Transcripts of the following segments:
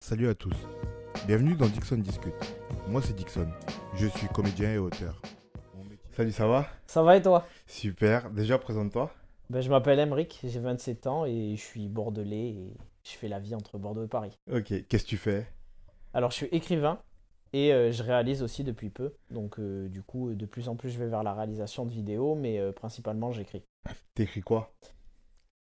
Salut à tous, bienvenue dans Dixon Discute. Moi c'est Dixon, je suis comédien et auteur. Salut, ça va? Ça va et toi? Super, déjà présente-toi. Je m'appelle Emric, j'ai 27 ans et je suis bordelais et je fais la vie entre Bordeaux et Paris. Ok, qu'est-ce que tu fais? Alors je suis écrivain et je réalise aussi depuis peu. Donc du coup, de plus en plus, je vais vers la réalisation de vidéos, mais principalement, j'écris. T'écris quoi?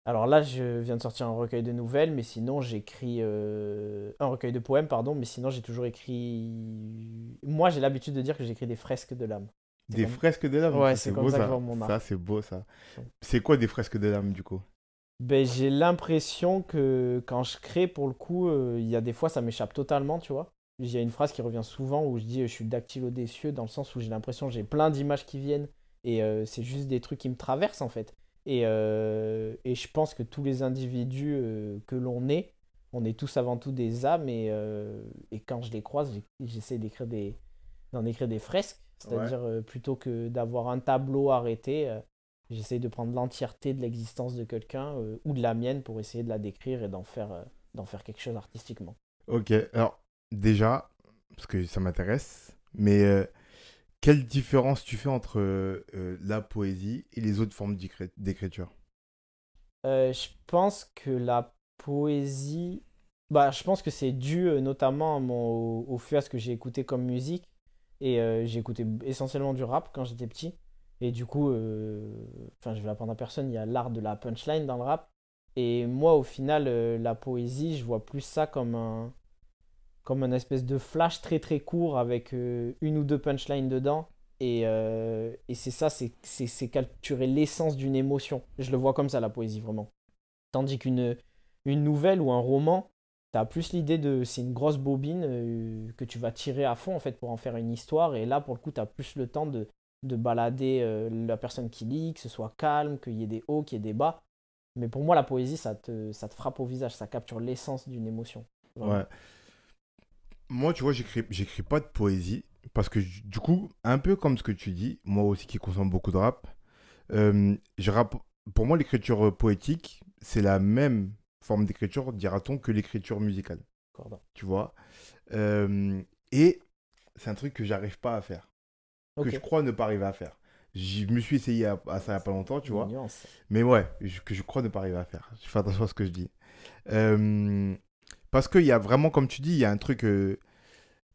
Alors là, je viens de sortir un recueil de nouvelles, mais sinon, j'écris un recueil de poèmes, pardon, mais sinon, j'ai toujours écrit. Moi, j'ai l'habitude de dire que j'écris des fresques de l'âme. C'est Des comme. fresques de l'âme, Ouais, ça c'est c'est comme beau ça que je ça. vois mon Ça art. c'est beau ça. C'est quoi des fresques de l'âme du coup? J'ai l'impression que quand je crée, pour le coup, il y a des fois, ça m'échappe totalement, tu vois. Il y a une phrase qui revient souvent où je dis je suis dactylo des cieux, dans le sens où j'ai l'impression que j'ai plein d'images qui viennent et c'est juste des trucs qui me traversent en fait. Et je pense que tous les individus que l'on est, on est tous avant tout des âmes et quand je les croise, j'essaie d'en écrire des fresques, Ouais. c'est-à-dire plutôt que d'avoir un tableau arrêté. J'essaye de prendre l'entièreté de l'existence de quelqu'un ou de la mienne pour essayer de la décrire et d'en faire quelque chose artistiquement. Ok, alors déjà, parce que ça m'intéresse, mais quelle différence tu fais entre la poésie et les autres formes d'écriture? Je pense que la poésie, je pense que c'est dû notamment au fait à ce que j'ai écouté comme musique. Et j'ai écouté essentiellement du rap quand j'étais petit. Et du coup, enfin, je vais l'apprendre à personne, il y a l'art de la punchline dans le rap. Et moi, au final, la poésie, je vois plus ça comme un espèce de flash très très court avec une ou deux punchlines dedans. Et c'est ça, c'est capturer l'essence d'une émotion. Je le vois comme ça, la poésie, vraiment. Tandis une nouvelle ou un roman, t'as plus l'idée de c'est une grosse bobine que tu vas tirer à fond en fait pour en faire une histoire. Et là, pour le coup, t'as plus le temps de balader la personne qui lit, que ce soit calme, qu'il y ait des hauts, qu'il y ait des bas. Mais pour moi, la poésie, ça te frappe au visage, ça capture l'essence d'une émotion. Vraiment. Ouais. Moi, tu vois, j'écris pas de poésie parce que du coup, un peu comme ce que tu dis, moi aussi qui consomme beaucoup de rap, je rappe- pour moi, l'écriture poétique, c'est la même forme d'écriture, dira-t-on, que l'écriture musicale, D'accord. tu vois. Euh, et c'est un truc que j'arrive pas à faire, que Ok, je crois ne pas arriver à faire. Je me suis essayé à ça il y a pas longtemps, tu les vois. nuances. Mais ouais, que je crois ne pas arriver à faire. Je fais attention à ce que je dis. Euh, parce qu'il y a vraiment, comme tu dis, il y a un truc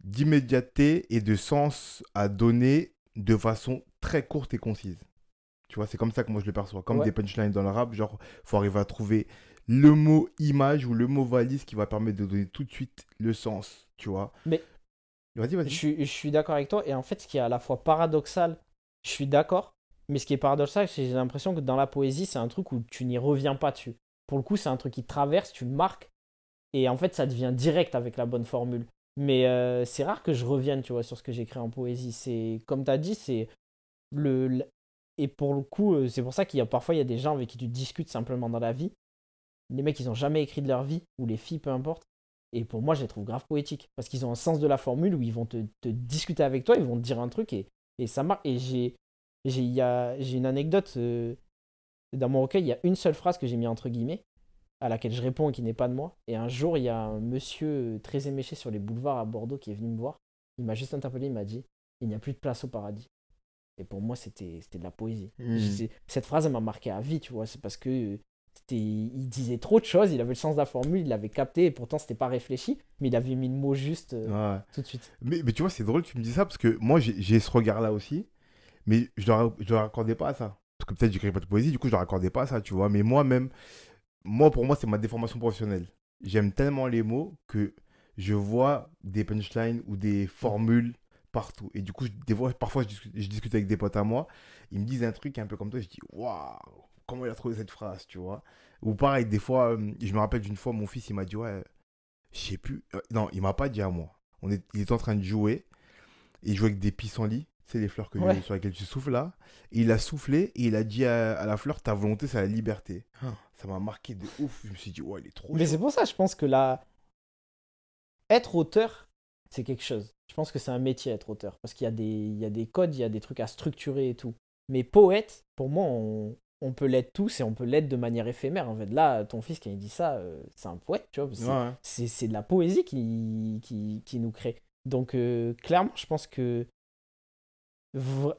d'immédiateté et de sens à donner de façon très courte et concise. Tu vois, c'est comme ça que moi je le perçois. Comme Ouais. des punchlines dans le rap, genre, faut arriver à trouver le mot image ou le mot valise qui va permettre de donner tout de suite le sens, tu vois. Mais Vas-y, vas-y. je suis d'accord avec toi. Et en fait, ce qui est à la fois paradoxal, je suis d'accord. Mais ce qui est paradoxal, c'est que j'ai l'impression que dans la poésie, c'est un truc où tu n'y reviens pas dessus. Pour le coup, c'est un truc qui te traverse, tu le marques. Et en fait, ça devient direct avec la bonne formule. Mais c'est rare que je revienne, tu vois, sur ce que j'écris en poésie. C'est, comme tu as dit, c'est et pour le coup, c'est pour ça qu'il y a parfois il y a des gens avec qui tu discutes simplement dans la vie. Les mecs, ils ont jamais écrit de leur vie, ou les filles, peu importe. Et pour moi, je les trouve grave poétiques. Parce qu'ils ont un sens de la formule où ils vont te discuter avec toi, ils vont te dire un truc et ça marche. Et j'ai une anecdote. Dans mon recueil, il y a une seule phrase que j'ai mis entre guillemets, à laquelle je réponds et qui n'est pas de moi. Et un jour, il y a un monsieur très éméché sur les boulevards à Bordeaux qui est venu me voir. Il m'a juste interpellé, il m'a dit il n'y a plus de place au paradis. Et pour moi, c'était de la poésie. Hmm. Cette phrase, elle m'a marqué à vie, tu vois. C'est parce que il disait trop de choses, il avait le sens de la formule, il l'avait capté, et pourtant, c'était pas réfléchi, mais il avait mis le mot juste Ouais. tout de suite. Mais tu vois, c'est drôle que tu me dis ça parce que moi, j'ai ce regard-là aussi, mais je ne raccordais pas à ça. Parce que peut-être j'écris pas de poésie, du coup, je ne raccordais pas à ça, tu vois. Mais moi-même, pour moi, c'est ma déformation professionnelle. J'aime tellement les mots que je vois des punchlines ou des Mhm. formules partout. Et du coup, des fois, parfois, je discute avec des potes à moi. Ils me disent un truc un peu comme toi. Je dis, waouh, comment il a trouvé cette phrase, tu vois. Ou pareil, des fois, je me rappelle d'une fois, mon fils, il m'a dit, ouais, je sais plus. Non, il m'a pas dit à moi. Il était en train de jouer. Et il jouait avec des pissenlits. C'est les fleurs Ouais. sur lesquelles tu souffles là. Et il a soufflé et il a dit à la fleur, ta volonté, c'est la liberté. Ah, ça m'a marqué de ouf. Je me suis dit, ouais, il est trop Mais c'est chaud. pour ça, je pense que être auteur, c'est quelque chose. Je pense que c'est un métier, être auteur. Parce qu'il y a des codes, il y a des trucs à structurer et tout. Mais poète, pour moi, on peut l'être tous et on peut l'être de manière éphémère. En fait, là, ton fils, quand il dit ça, c'est un poète, tu vois. Ouais. C'est de la poésie qui nous crée. Donc, clairement, je pense que.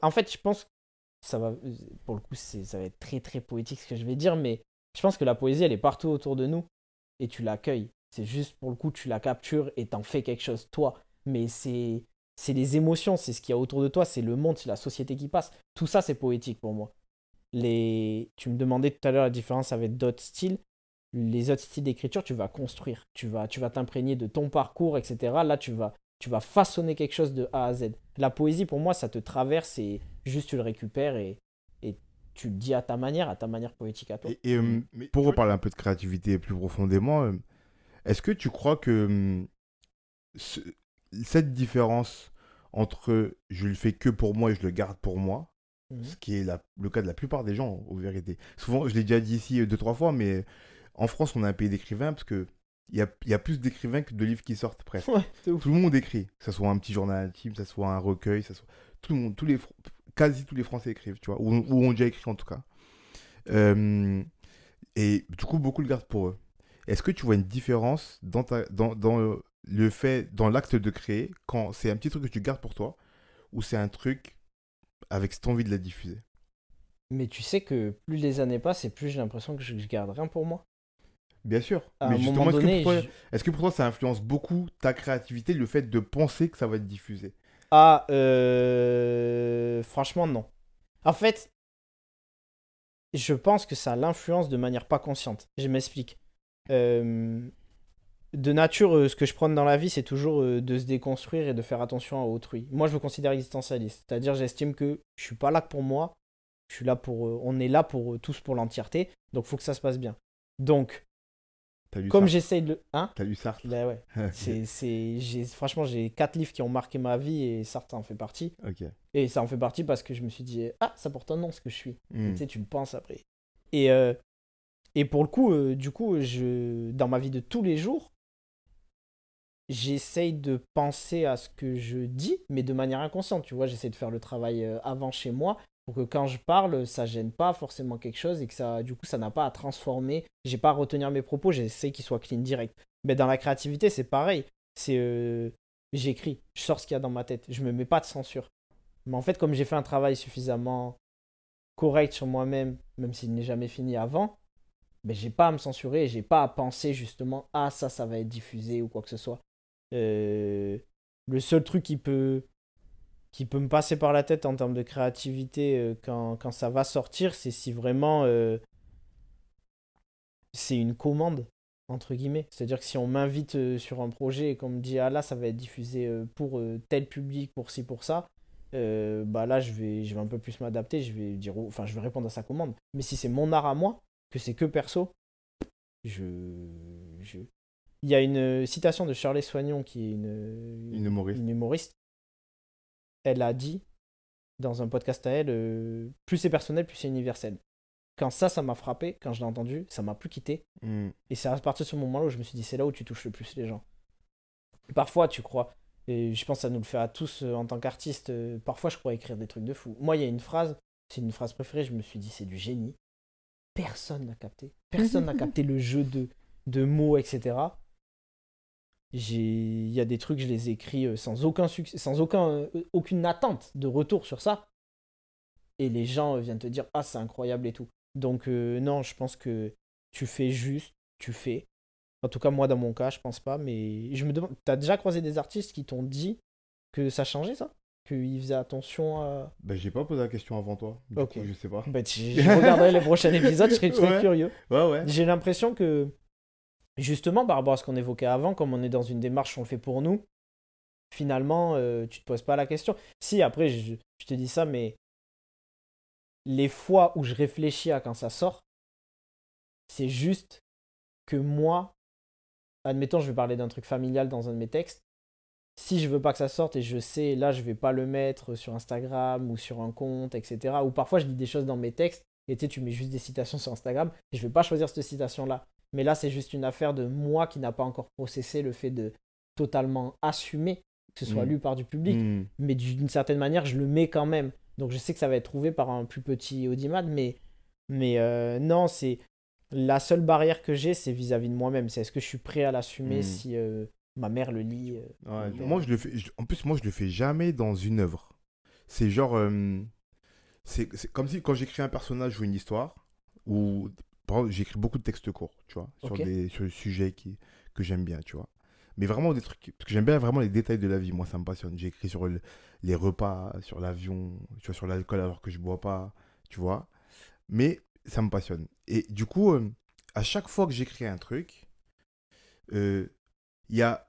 En fait, je pense que ça va. Pour le coup, ça va être très, très poétique ce que je vais dire, mais je pense que la poésie, elle est partout autour de nous et tu l'accueilles. C'est juste, pour le coup, tu la captures et t'en fais quelque chose, toi. Mais c'est les émotions, c'est ce qu'il y a autour de toi, c'est le monde, c'est la société qui passe. Tout ça, c'est poétique pour moi. Tu me demandais tout à l'heure la différence avec d'autres styles. Les autres styles d'écriture, tu vas construire, tu vas t'imprégner de ton parcours, etc. Là, tu vas façonner quelque chose de A à Z. La poésie, pour moi, ça te traverse et juste tu le récupères et tu le dis à ta manière poétique à toi. Mais pour reparler un peu de créativité plus profondément, est-ce que tu crois que ce- cette différence entre je le fais que pour moi et je le garde pour moi, Mhm. ce qui est le cas de la plupart des gens, en vérité. Souvent, je l'ai déjà dit ici 2, 3 fois, mais en France, on a un pays d'écrivains parce que il y a plus d'écrivains que de livres qui sortent presque. Ouais, c'est ouf. Tout le monde écrit, que ce soit un petit journal intime, que ce soit un recueil, tout le monde, quasi tous les Français écrivent, tu vois, ou ont déjà écrit en tout cas. Euh, et du coup, beaucoup le gardent pour eux. Est-ce que tu vois une différence dans le fait, dans l'acte de créer, quand c'est un petit truc que tu gardes pour toi, ou c'est un truc avec cette envie de la diffuser? Mais tu sais que plus les années passent et plus j'ai l'impression que je garde rien pour moi. Bien sûr. À un Mais moment justement, donné, est-ce que pour toi, ça influence beaucoup ta créativité, le fait de penser que ça va être diffusé? franchement, non. En fait, je pense que ça l'influence de manière pas consciente. Je m'explique. Euh, de nature, ce que je prône dans la vie, c'est toujours de se déconstruire et de faire attention à autrui. Moi, je me considère existentialiste. C'est-à-dire, j'estime que je suis pas là que pour moi. Je suis là pour. On est là pour tous pour l'entièreté. Donc, il faut que ça se passe bien. Donc, T'as lu comme Sartre? j'essaye de. Hein? T'as lu Sartre? Bah ouais. Franchement, j'ai 4 livres qui ont marqué ma vie et ça en fait partie. Ok. Et ça en fait partie parce que je me suis dit, ah, ça porte un nom ce que je suis. Et Hmm. tu sais, tu le penses après. Et, euh, et pour le coup, du coup, dans ma vie de tous les jours, j'essaye de penser à ce que je dis, mais de manière inconsciente. Tu vois, j'essaie de faire le travail avant chez moi pour que quand je parle, ça gêne pas forcément quelque chose et que ça, du coup, ça n'a pas à transformer. J'ai pas à retenir mes propos, j'essaie qu'ils soient clean direct. Mais dans la créativité, c'est pareil. J'écris, je sors ce qu'il y a dans ma tête, je me mets pas de censure. Mais en fait, comme j'ai fait un travail suffisamment correct sur moi-même, même s'il n'est jamais fini avant, ben, j'ai pas à me censurer, j'ai pas à penser justement, ah ça va être diffusé ou quoi que ce soit. Euh, le seul truc qui peut me passer par la tête en termes de créativité quand ça va sortir, c'est si vraiment c'est une commande, entre guillemets. C'est-à-dire que si on m'invite sur un projet et qu'on me dit, ah là, ça va être diffusé pour tel public, pour ci, pour ça, bah là, je vais un peu plus m'adapter, je vais dire, enfin, je vais répondre à sa commande. Mais si c'est mon art à moi, que c'est que perso, je... je... Il y a une citation de Shirley Soignon, qui est Une humoriste. une humoriste. Elle a dit, dans un podcast à elle, plus c'est personnel, plus c'est universel. Quand ça m'a frappé, quand je l'ai entendu, ça m'a plus quitté. Hmm. Et c'est à partir de ce moment-là où je me suis dit, c'est là où tu touches le plus les gens. Parfois, tu crois, et je pense que ça nous le fait à tous en tant qu'artistes, parfois je crois écrire des trucs de fou. Moi, il y a une phrase, c'est une phrase préférée, je me suis dit, c'est du génie. Personne n'a capté. Personne n'a capté le jeu de mots, etc. Il y a des trucs, je les écris sans aucun succès, sans aucune attente de retour sur ça. Et les gens viennent te dire, ah, c'est incroyable et tout. Donc, non, je pense que tu fais juste, tu fais. En tout cas, moi, dans mon cas, je pense pas. Mais je me demande, t'as déjà croisé des artistes qui t'ont dit que ça changeait, ça? Qu'ils faisaient attention à. Bah, j'ai pas posé la question avant toi. Du Ok. coup, je sais pas. Bah, je regarderai les prochains épisodes, je serais très Ouais. curieux. Ouais, ouais. J'ai l'impression que, justement, par rapport à ce qu'on évoquait avant, comme on est dans une démarche, on le fait pour nous, finalement, tu te poses pas la question. Si, après, je te dis ça, mais les fois où je réfléchis à quand ça sort, c'est juste que moi, admettons, je vais parler d'un truc familial dans un de mes textes. Si je veux pas que ça sorte et je sais, là, je vais pas le mettre sur Instagram ou sur un compte, etc. Ou parfois, je dis des choses dans mes textes et tu mets juste des citations sur Instagram et je vais pas choisir cette citation-là. Mais là, c'est juste une affaire de moi qui n'a pas encore processé le fait de totalement assumer que ce soit lu par du public. Hmm. Mais d'une certaine manière, je le mets quand même. Donc, je sais que ça va être trouvé par un plus petit audimat, mais Mais non, c'est la seule barrière que j'ai, c'est vis-à-vis de moi-même. C'est est-ce que je suis prêt à l'assumer Hmm. si ma mère le lit, Ouais, mon père. moi, je le fais. En plus, moi, je le fais jamais dans une œuvre. C'est genre. C'est comme si quand j'écris un personnage ou une histoire, ou par exemple, j'écris beaucoup de textes courts, tu vois, Ok. sur des sujets que j'aime bien, tu vois. Mais vraiment des trucs. Parce que j'aime bien vraiment les détails de la vie, moi, ça me passionne. J'écris sur les repas, sur l'avion, tu vois, sur l'alcool alors que je bois pas, tu vois. Mais ça me passionne. Et du coup, à chaque fois que j'écris un truc, euh, il y a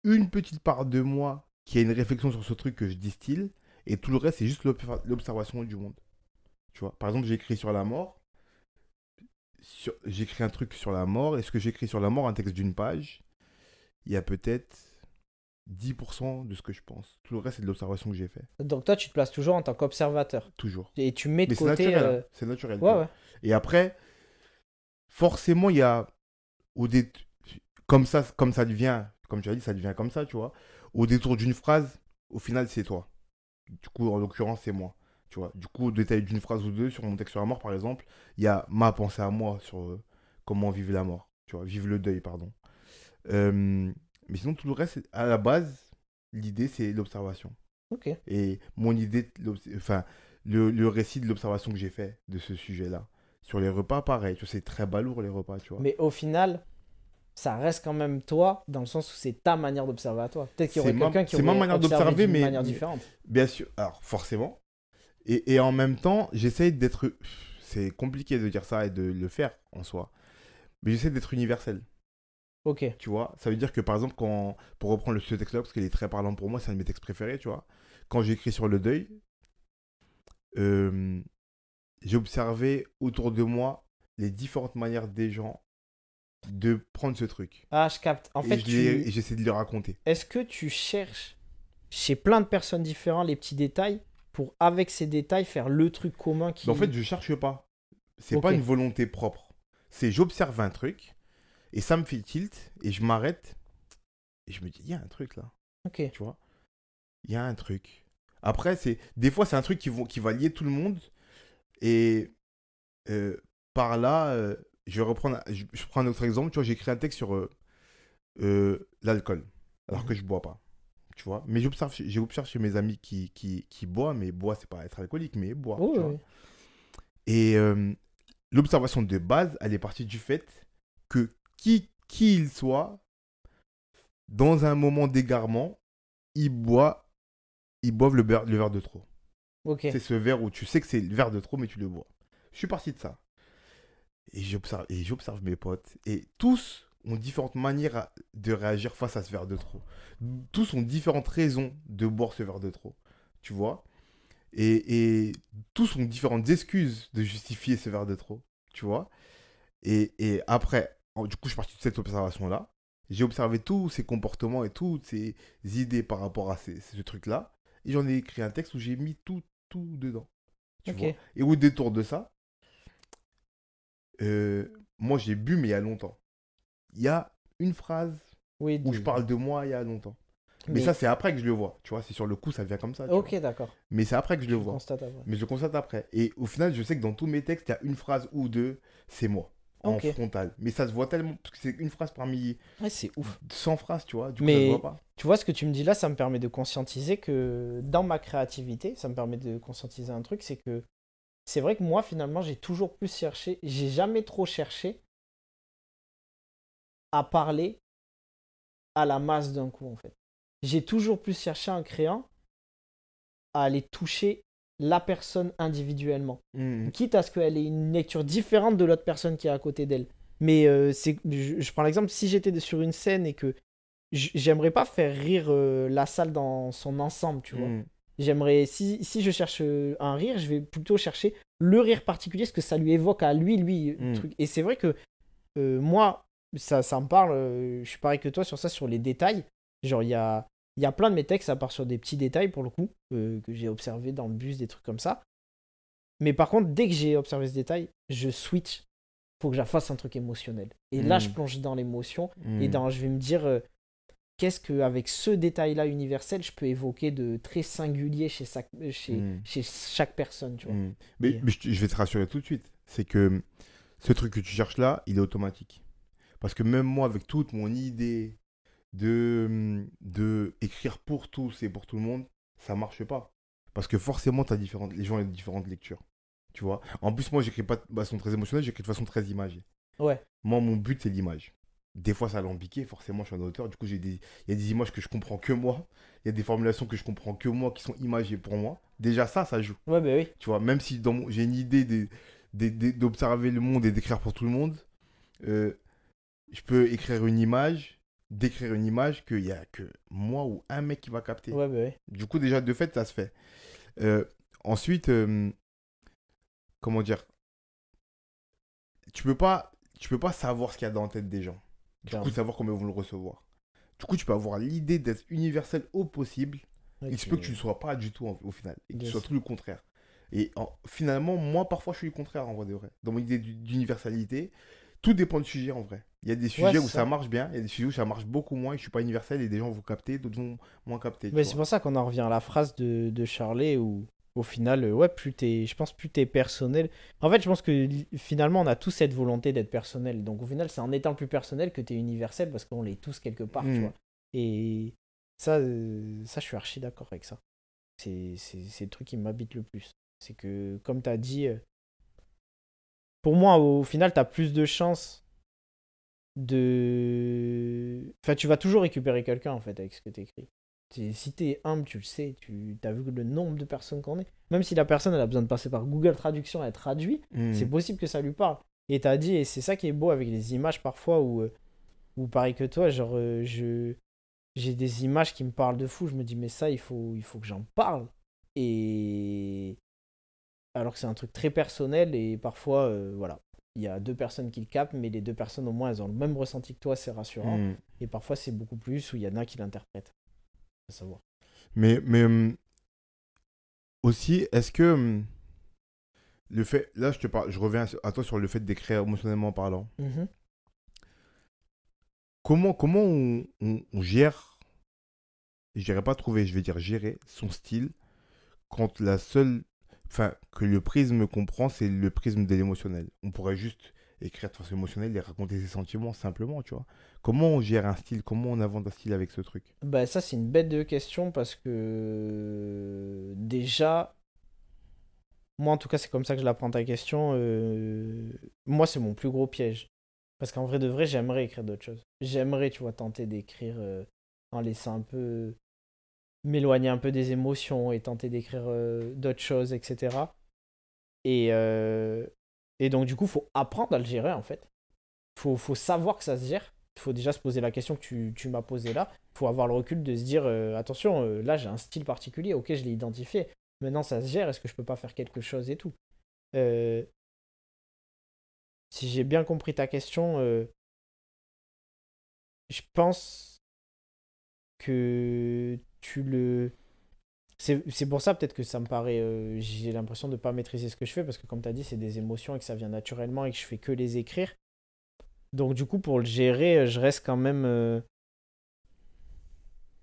une petite part de moi qui a une réflexion sur ce truc que je distille, et tout le reste, c'est juste l'observation du monde. Tu vois, par exemple, j'écris sur la mort, j'écris un truc sur la mort, et ce que j'écris sur la mort, un texte d'une page, il y a peut-être 10% de ce que je pense. Tout le reste, c'est de l'observation que j'ai fait. Donc toi, tu te places toujours en tant qu'observateur. Toujours. Et tu mets de Mais c'est côté. naturel, hein. C'est naturel, tu Ouais, vois. ouais. Et après, forcément, il y a, au dé... comme ça devient, comme tu as dit, ça devient comme ça, tu vois. Au détour d'une phrase, au final, c'est toi. Du coup, en l'occurrence, c'est moi. Tu vois. Du coup, au détail d'une phrase ou deux sur mon texte sur la mort, par exemple, il y a ma pensée à moi sur comment vivre la mort. Tu vois, vivre le deuil, pardon. Mais sinon, tout le reste, à la base, l'idée, c'est l'observation. Ok. Et mon idée, enfin, le récit de l'observation que j'ai fait de ce sujet-là. Sur les repas, pareil. Tu vois, c'est très balourd, les repas, tu vois. Mais au final, ça reste quand même toi, dans le sens où c'est ta manière d'observer à toi. Peut-être qu'il y aurait quelqu'un qui C'est ma aurait manière observé d'observer, d'une manière différente. bien sûr, alors forcément. Et en même temps, j'essaye d'être. C'est compliqué de dire ça et de le faire en soi. Mais j'essaie d'être universel. Ok. Tu vois, ça veut dire que par exemple, pour reprendre ce texte-là, parce qu'il est très parlant pour moi, c'est un de mes textes préférés, tu vois. Quand j'écris sur le deuil, euh, j'ai observé autour de moi les différentes manières des gens de prendre ce truc. Ah, je capte. En fait, Et j'essaie de les raconter. est-ce que tu cherches chez plein de personnes différentes les petits détails pour, avec ces détails, faire le truc commun Mais en fait, qui. je cherche pas. C'est Ok. pas une volonté propre. C'est j'observe un truc et ça me fait tilt et je m'arrête et je me dis, il y a un truc là. Ok. Tu vois, il y a un truc. Après, des fois, c'est un truc qui va lier tout le monde. Et euh, par là, je vais reprendre, je prends un autre exemple. Tu vois, j'ai écrit un texte sur l'alcool, alors Mhm. que je bois pas. Tu vois, mais j'observe chez mes amis qui boivent, mais boivent, c'est pas être alcoolique, mais boivent, Oui, tu vois. oui. Et l'observation de base, elle est partie du fait que qui il soit, dans un moment d'égarement, il boit, ils boivent le verre de trop. Ok. C'est ce verre où tu sais que c'est le verre de trop, mais tu le bois. Je suis parti de ça. Et j'observe mes potes. Et tous ont différentes manières de réagir face à ce verre de trop. Tous ont différentes raisons de boire ce verre de trop. Tu vois, et tous ont différentes excuses de justifier ce verre de trop. Tu vois. Et après, du coup, je suis parti de cette observation-là. J'ai observé tous ces comportements et toutes ces idées par rapport à ce truc-là. Et j'en ai écrit un texte où j'ai mis tout dedans. Tu vois. Ok. Et au détour de ça, moi j'ai bu, mais il y a longtemps. Il y a une phrase Oui, où je parle de moi il y a longtemps. Mais ça, Mais. c'est après que je le vois. Tu vois, c'est sur le coup, ça vient comme ça. Tu vois. Ok, d'accord. Mais c'est après que je le Tu le vois. constates après. Mais je le constate après. Et au final, je sais que dans tous mes textes, il y a une phrase ou deux, c'est moi. En Ok. frontal. Mais ça se voit tellement. Parce que c'est une phrase parmi Ouais, c'est ouf. 100 phrases, tu vois. Du coup, ça se voit Mais pas. tu vois, ce que tu me dis là, ça me permet de conscientiser que dans ma créativité, ça me permet de conscientiser un truc, c'est que c'est vrai que moi, finalement, j'ai toujours plus cherché, j'ai jamais trop cherché à parler à la masse d'un coup, en fait. J'ai toujours plus cherché en créant à aller toucher la personne individuellement. Mhm. Quitte à ce qu'elle ait une lecture différente de l'autre personne qui est à côté d'elle. Mais je prends l'exemple, si j'étais sur une scène et que j'aimerais pas faire rire la salle dans son ensemble, tu vois. Mhm. J'aimerais, si je cherche un rire, je vais plutôt chercher le rire particulier, ce que ça lui évoque à lui, Mhm. truc. Et c'est vrai que moi, ça me parle, je suis pareil que toi sur ça, sur les détails. Genre, il y a plein de mes textes, à part sur des petits détails pour le coup, que j'ai observé dans le bus, des trucs comme ça. Mais par contre, dès que j'ai observé ce détail, je switch. Faut que je fasse un truc émotionnel. Et là, je Mhm. plonge dans l'émotion et Mhm. je vais me dire, qu'est-ce qu'avec ce détail-là universel, je peux évoquer de très singulier chez Mhm. chaque personne, tu vois. Mhm. Et, Mais je vais te rassurer tout de suite. c'est que ce truc que tu cherches là, il est automatique. Parce que même moi, avec toute mon idée de écrire pour tous et pour tout le monde, ça marche pas. Parce que forcément, les gens ont différentes lectures. Tu vois. En plus, moi, j'écris pas de façon très émotionnelle, j'écris de façon très imagée. Ouais, Moi, mon but, c'est l'image. Des fois, ça a alambiqué, forcément, je suis un auteur. Du coup, il y a des images que je comprends que moi. Il y a des formulations que je comprends que moi, qui sont imagées pour moi. Déjà, ça joue. ouais, bah oui. Tu vois, même si j'ai une idée d'observer le monde et d'écrire pour tout le monde, euh, je peux écrire une image, décrire une image qu'il y a que moi ou un mec qui va capter. Ouais, bah oui. Du coup, déjà, de fait, ça se fait. Euh, ensuite, comment dire, tu peux pas savoir ce qu'il y a dans la tête des gens. Du coup, Clairement. savoir comment ils vont le recevoir. Du coup, tu peux avoir l'idée d'être universel au possible. Ouais, Il se peut que tu ne le sois pas du tout au final. Et que tu Bien sois sûr. tout le contraire. Et finalement, moi, parfois, je suis le contraire en vrai de vrai. Dans mon idée d'universalité, tout dépend du sujet en vrai. Il y a des Ouais, sujets où c'est ça ça. marche bien, il y a des sujets où ça marche beaucoup moins et je suis pas universel et des gens vont capter, d'autres vont moins capter, Mais tu c'est vois. pour ça qu'on en revient à la phrase de Charlet où, au final, ouais, je pense plus t'es personnel. En fait, je pense que finalement, on a tous cette volonté d'être personnel. Donc, au final, c'est en étant plus personnel que t'es universel parce qu'on l'est tous quelque part, tu Hmm. vois. Et ça, je suis archi d'accord avec ça. C'est le truc qui m'habite le plus. C'est que, comme t'as dit, pour moi, au final, t'as plus de chances de. Enfin, tu vas toujours récupérer quelqu'un, en fait, avec ce que t'écris. Si t'es humble, tu le sais, tu as vu le nombre de personnes qu'on est. Même si la personne elle a besoin de passer par Google Traduction et être traduit, c'est Hmm. possible que ça lui parle. Et t'as dit, et c'est ça qui est beau avec les images parfois où pareil que toi, genre j'ai des images qui me parlent de fou. Je me dis, mais ça, il faut que j'en parle. Et alors que c'est un truc très personnel et parfois, voilà, il y a deux personnes qui le captent, mais les deux personnes au moins elles ont le même ressenti que toi, c'est rassurant. Hmm. Et parfois c'est beaucoup plus où il y en a qui l'interprètent. Faut savoir. Mais aussi, est-ce que le fait, là je te parle, je reviens à toi sur le fait d'écrire émotionnellement parlant. Mhm. Comment on gère, je dirais pas trouver, je vais dire gérer son style quand la seule, enfin, que le prisme qu'on prend, c'est le prisme de l'émotionnel. On pourrait juste écrire de façon émotionnelle et raconter ses sentiments simplement, tu vois. Comment on gère un style, comment on invente un style avec ce truc? Bah, ça, c'est une bête de question parce que déjà, moi en tout cas, c'est comme ça que je la prends ta question. Moi, c'est mon plus gros piège. Parce qu'en vrai de vrai, j'aimerais écrire d'autres choses. J'aimerais, tu vois, tenter d'écrire en laissant un peu m'éloigner un peu des émotions et tenter d'écrire d'autres choses, etc. Et, euh, et donc, du coup, faut apprendre à le gérer en fait. Faut savoir que ça se gère. Il faut déjà se poser la question que tu m'as posée là. Il faut avoir le recul de se dire attention, là j'ai un style particulier, ok, je l'ai identifié. Maintenant ça se gère, est-ce que je peux pas faire quelque chose et tout. Euh, Si j'ai bien compris ta question, je pense que tu le. C'est pour ça peut-être que ça me paraît. J'ai l'impression de ne pas maîtriser ce que je fais parce que comme tu as dit, c'est des émotions et que ça vient naturellement et que je fais que les écrire. Donc du coup, pour le gérer, je reste quand même.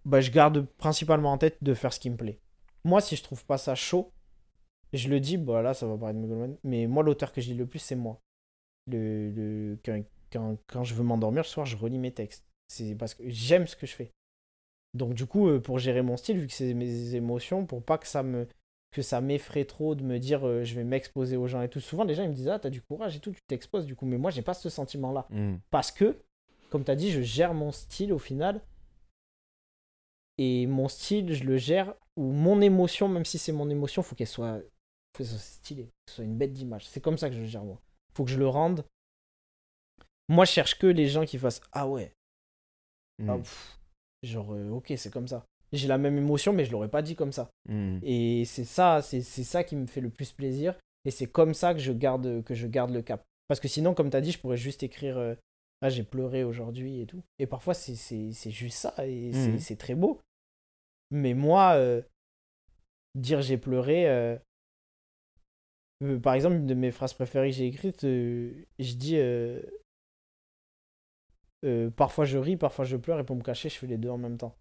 Bah, je garde principalement en tête de faire ce qui me plaît. Moi, si je trouve pas ça chaud, je le dis, bah là, ça va paraître mégalo, mais moi, l'auteur que je lis le plus, c'est moi. Quand je veux m'endormir le soir, je relis mes textes. C'est parce que j'aime ce que je fais. Donc, du coup, pour gérer mon style, vu que c'est mes émotions, pour pas que ça m'effraie trop de me dire je vais m'exposer aux gens et tout. Souvent, les gens ils me disent ah, t'as du courage et tout, tu t'exposes du coup. Mais moi, j'ai pas ce sentiment-là. Hmm. Parce que, comme t'as dit, je gère mon style au final et mon style, je le gère, ou mon émotion, même si c'est mon émotion, faut qu'elle soit stylée, que ce soit une bête d'image. C'est comme ça que je le gère, moi. Faut que je le rende. Moi, je cherche que les gens qui fassent ah ouais, ah, Hmm. genre, ok, c'est comme ça. J'ai la même émotion, mais je l'aurais pas dit comme ça. Hmm. Et c'est ça qui me fait le plus plaisir. Et c'est comme ça que je garde le cap. Parce que sinon, comme tu as dit, je pourrais juste écrire ah, j'ai pleuré aujourd'hui et tout. Et parfois, c'est juste ça. Et Hmm. c'est très beau. Mais moi, dire j'ai pleuré. Par exemple, une de mes phrases préférées que j'ai écrites, je dis parfois je ris, parfois je pleure, et pour me cacher, je fais les deux en même temps.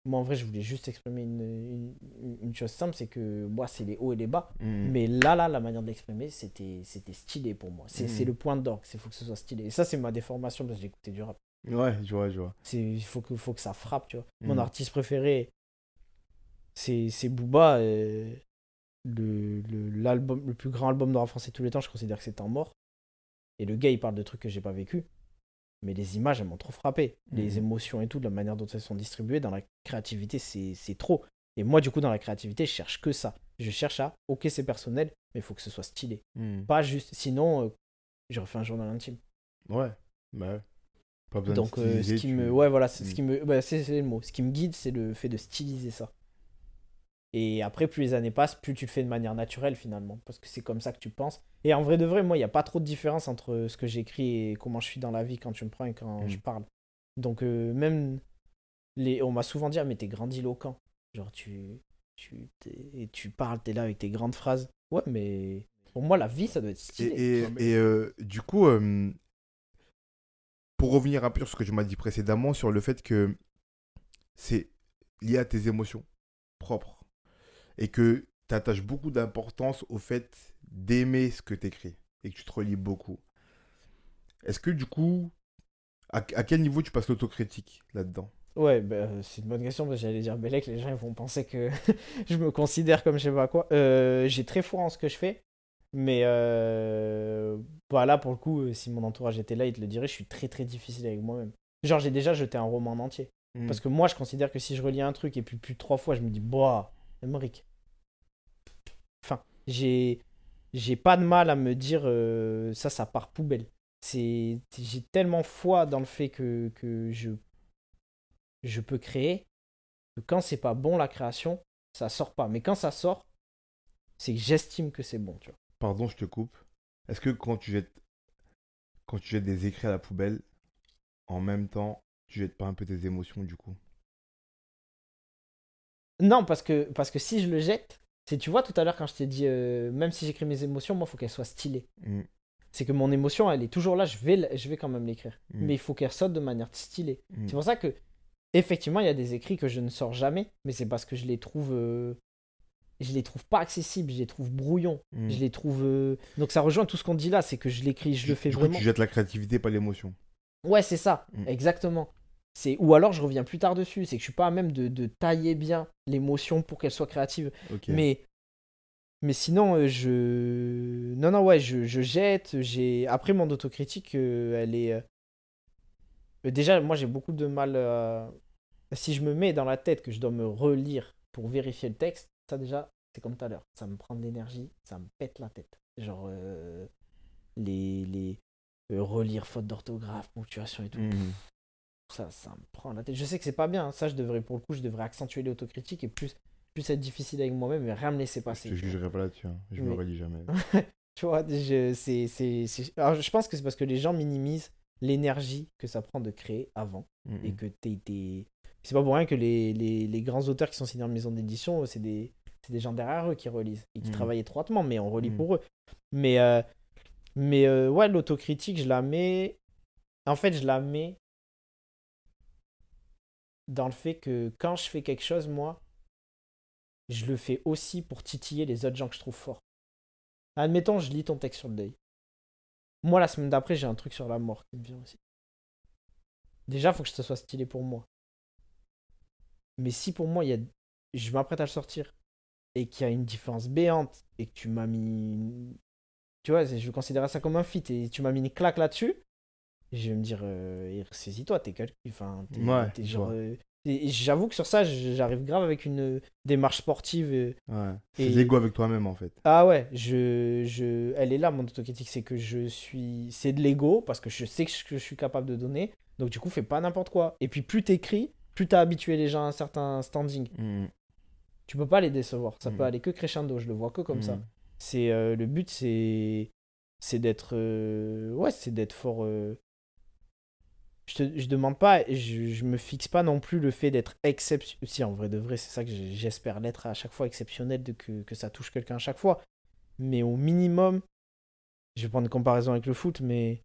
Moi, en vrai, je voulais juste exprimer une chose simple, c'est que moi, c'est les hauts et les bas. Mais là, la manière de l'exprimer, c'était stylé pour moi. C'est le point d'orgue, il faut que ce soit stylé. Et ça, c'est ma déformation parce que j'écoutais du rap. Ouais, je vois, je vois. Il faut que ça frappe, tu vois. Mon artiste préféré, c'est Booba. L'album, le plus grand album de rap français de tous les temps, je considère que c'est Temps mort. Et le gars, il parle de trucs que j'ai pas vécu. Mais les images, elles m'ont trop frappé. Les émotions et tout, de la manière dont elles sont distribuées, dans la créativité, c'est trop. Et moi, du coup, dans la créativité, je cherche que ça. Je cherche à, ok, c'est personnel, mais il faut que ce soit stylé. Pas juste, sinon, j'aurais fait un journal intime. Ouais, bah ouais. Pas besoin Donc, de styliser, ce qui me, ouais, voilà, c'est ce qui me, bah, c'est le mot. Ce qui me guide, c'est le fait de styliser ça. Et après, plus les années passent, plus tu le fais de manière naturelle finalement, parce que c'est comme ça que tu penses. Et en vrai de vrai, moi, il n'y a pas trop de différence entre ce que j'écris et comment je suis dans la vie quand tu me prends et quand je parle. Donc même, on m'a souvent dit, ah, mais t'es grandiloquent. Genre, tu parles, t'es là avec tes grandes phrases. Ouais, mais pour moi, la vie, ça doit être stylé. Du coup, pour revenir un peu sur ce que tu m'as dit précédemment, sur le fait que c'est lié à tes émotions propres et que tu attaches beaucoup d'importance au fait d'aimer ce que tu écris et que tu te relis beaucoup. Est-ce que du coup, à quel niveau tu passes l'autocritique là-dedans? Ouais, bah, c'est une bonne question parce que j'allais dire Bellec, les gens ils vont penser que je me considère comme je sais pas quoi. J'ai très foi en ce que je fais, mais bah là pour le coup, si mon entourage était là, il te le dirait, je suis très très difficile avec moi-même. Genre j'ai déjà jeté un roman en entier. Parce que moi je considère que si je relis un truc et puis plus de 3 fois, je me dis, bah, Emmerich. Enfin, j'ai pas de mal à me dire ça part poubelle. J'ai tellement foi dans le fait que je peux créer que quand c'est pas bon la création, ça sort pas. Mais quand ça sort, c'est que j'estime que c'est bon, tu vois. Pardon, je te coupe. Est-ce que quand tu jettes des écrits à la poubelle, en même temps, tu jettes pas un peu tes émotions du coup? Non, parce que si je le jette, c'est, tu vois, tout à l'heure quand je t'ai dit, même si j'écris mes émotions, moi, il faut qu'elles soient stylées. C'est que mon émotion, elle est toujours là, je vais quand même l'écrire. Mais il faut qu'elle sorte de manière stylée. C'est pour ça que, effectivement, il y a des écrits que je ne sors jamais, mais c'est parce que je les trouve pas accessibles, je les trouve brouillons, je les trouve... Donc ça rejoint tout ce qu'on dit là, c'est que je l'écris, je le fais Du coup, vraiment. tu jettes la créativité, pas l'émotion. Ouais, c'est ça, exactement. Ou alors je reviens plus tard dessus, c'est que je suis pas à même de tailler bien l'émotion pour qu'elle soit créative. Ok. Mais sinon, Non, non, ouais, je jette. Après, mon autocritique, elle est... déjà, moi, j'ai beaucoup de mal... Si je me mets dans la tête que je dois me relire pour vérifier le texte, ça déjà, c'est comme tout à l'heure. Ça me prend de l'énergie, ça me pète la tête. Genre, les relire faute d'orthographe, ponctuation et tout. Ça me prend la tête. Je sais que c'est pas bien. Ça, pour le coup, je devrais accentuer l'autocritique et plus être difficile avec moi-même et rien me laisser passer. Je te jugerai pas là-dessus. Hein. Je me relis jamais. Tu vois, Alors, je pense que c'est parce que les gens minimisent l'énergie que ça prend de créer avant. Et que c'est pas pour rien que les grands auteurs qui sont signés en maison d'édition, c'est des gens derrière eux qui relisent et qui travaillent étroitement, mais on relit pour eux. Mais ouais, l'autocritique, je la mets. En fait, je la mets dans le fait que quand je fais quelque chose, moi, je le fais aussi pour titiller les autres gens que je trouve forts. Admettons, je lis ton texte sur le deuil. Moi, la semaine d'après, j'ai un truc sur la mort qui me vient aussi. Déjà, il faut que ce soit stylé pour moi. Mais si pour moi, je m'apprête à le sortir et qu'il y a une différence béante et que tu m'as mis... Tu vois, je considérais ça comme un feat et tu m'as mis une claque là-dessus, je vais me dire, saisis-toi, t'es quelqu'un. Enfin, t'es genre... Et j'avoue que sur ça, j'arrive grave avec une démarche sportive. Ouais. C'est l'ego avec toi-même, en fait. Ah ouais, elle est là, mon autocritique. C'est que c'est de l'ego, parce que je sais que je suis capable de donner. Donc du coup, fais pas n'importe quoi. Et puis plus t'écris, plus t'as habitué les gens à un certain standing. Tu peux pas les décevoir. Ça peut aller que crescendo, je le vois que comme ça. Le but, c'est d'être... ouais, c'est d'être fort... Je demande pas, je me fixe pas non plus le fait d'être exceptionnel. Si, en vrai de vrai, c'est ça que j'espère l'être à chaque fois, exceptionnel, que ça touche quelqu'un à chaque fois. Mais au minimum, je vais prendre une comparaison avec le foot, mais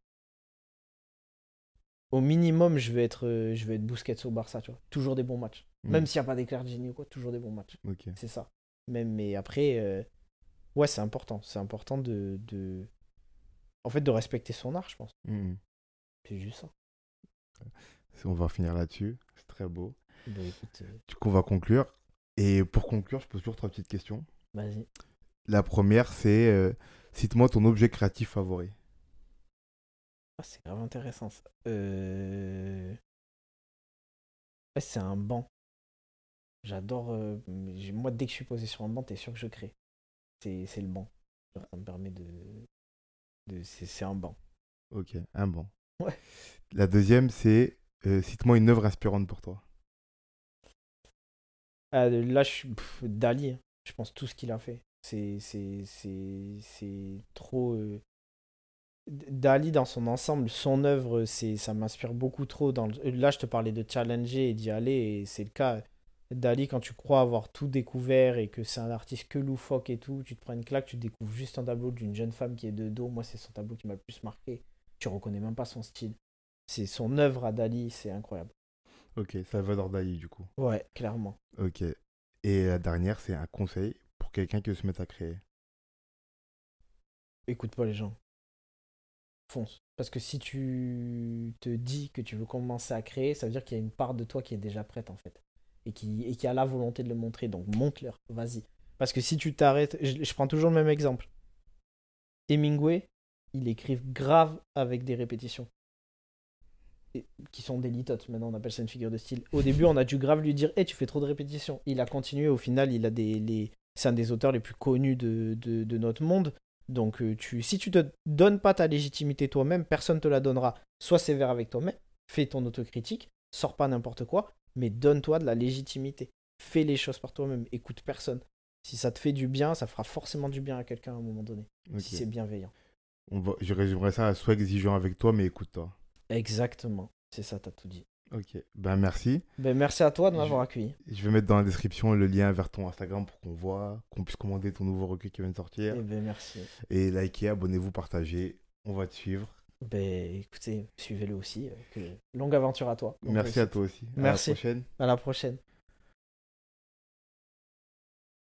Au minimum, je vais être Busquets au Barça, tu vois. Toujours des bons matchs. Mm. Même s'il n'y a pas d'éclair de génie ou quoi, toujours des bons matchs. Ok. C'est ça. Même, mais après, ouais, c'est important. C'est important en fait, de respecter son art, je pense. Mm. C'est juste ça. On va finir là-dessus. C'est très beau. Bah écoute, Du coup, on va conclure. Et pour conclure, je pose toujours 3 petites questions. vas-y. La première, c'est cite-moi ton objet créatif favori. Ah, c'est grave intéressant ça. Ouais, c'est un banc. J'adore. Moi, dès que je suis posé sur un banc, t'es sûr que je crée. C'est le banc. Genre, ça me permet c'est un banc. Ok, un bon. Ouais. La deuxième, c'est cite-moi une œuvre inspirante pour toi. Là, Dali, hein. Je pense tout ce qu'il a fait. C'est trop. Dali, dans son ensemble, son œuvre, ça m'inspire beaucoup trop. Là, je te parlais de challenger et d'y aller, et c'est le cas. Dali, quand tu crois avoir tout découvert et que c'est un artiste que loufoque et tout, tu te prends une claque, tu découvres juste un tableau d'une jeune femme qui est de dos. Moi, c'est son tableau qui m'a le plus marqué. Tu reconnais même pas son style. C'est son œuvre à Dali, c'est incroyable. Ok, Salvador Dali, du coup. Ouais, clairement. Ok. Et la dernière, c'est un conseil pour quelqu'un qui veut se mettre à créer. Écoute pas les gens. Fonce. Parce que si tu te dis que tu veux commencer à créer, ça veut dire qu'il y a une part de toi qui est déjà prête en fait. Et qui a la volonté de le montrer. Donc montre-leur, vas-y. Parce que si tu t'arrêtes, je prends toujours le même exemple. Hemingway, il écrit grave avec des répétitions. Qui sont des litotes, maintenant on appelle ça une figure de style. Au début, on a dû grave lui dire hey, tu fais trop de répétitions. Il a continué, au final, il a c'est un des auteurs les plus connus de notre monde. Donc, si tu te donnes pas ta légitimité toi-même, personne te la donnera. Sois sévère avec toi-même, fais ton autocritique, sors pas n'importe quoi, mais donne-toi de la légitimité. Fais les choses par toi-même, écoute personne. Si ça te fait du bien, ça fera forcément du bien à quelqu'un à un moment donné, si Ok. c'est bienveillant. Je résumerai ça à sois exigeant avec toi, mais écoute-toi. Exactement, c'est ça, t'as tout dit. Ok. Ben merci. Ben, merci à toi de Je, m'avoir accueilli. je vais mettre dans la description le lien vers ton Instagram pour qu'on voit, qu'on puisse commander ton nouveau recueil qui vient de sortir. Eh ben merci. Et likez, abonnez-vous, partagez. On va te suivre. Ben écoutez, suivez-le aussi. Longue aventure à toi. Merci à toi aussi. À la Merci. prochaine. À la prochaine.